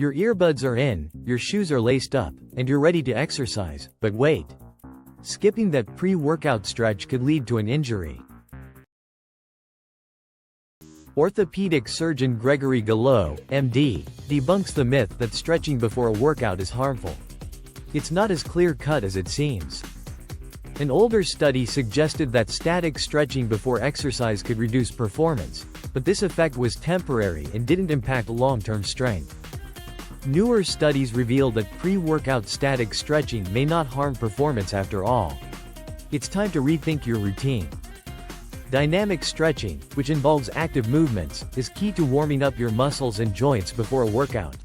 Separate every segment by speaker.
Speaker 1: Your earbuds are in, your shoes are laced up, and you're ready to exercise, but wait. Skipping that pre-workout stretch could lead to an injury. Orthopedic surgeon Gregory Gallo, MD, debunks the myth that stretching before a workout is harmful. It's not as clear-cut as it seems. An older study suggested that static stretching before exercise could reduce performance, but this effect was temporary and didn't impact long-term strength. Newer studies reveal that pre-workout static stretching may not harm performance after all. It's time to rethink your routine. Dynamic stretching, which involves active movements, is key to warming up your muscles and joints before a workout.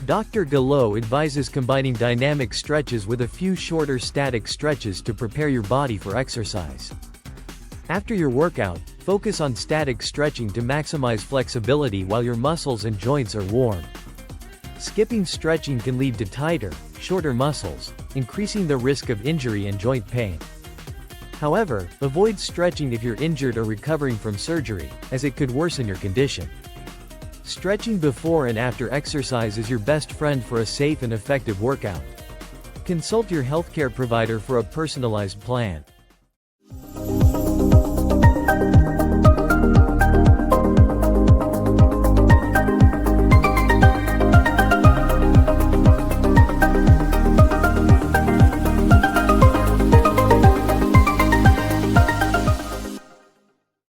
Speaker 1: Dr. Gallo advises combining dynamic stretches with a few shorter static stretches to prepare your body for exercise. After your workout, focus on static stretching to maximize flexibility while your muscles and joints are warm. Skipping stretching can lead to tighter, shorter muscles, increasing the risk of injury and joint pain. However, avoid stretching if you're injured or recovering from surgery, as it could worsen your condition. Stretching before and after exercise is your best friend for a safe and effective workout. Consult your healthcare provider for a personalized plan.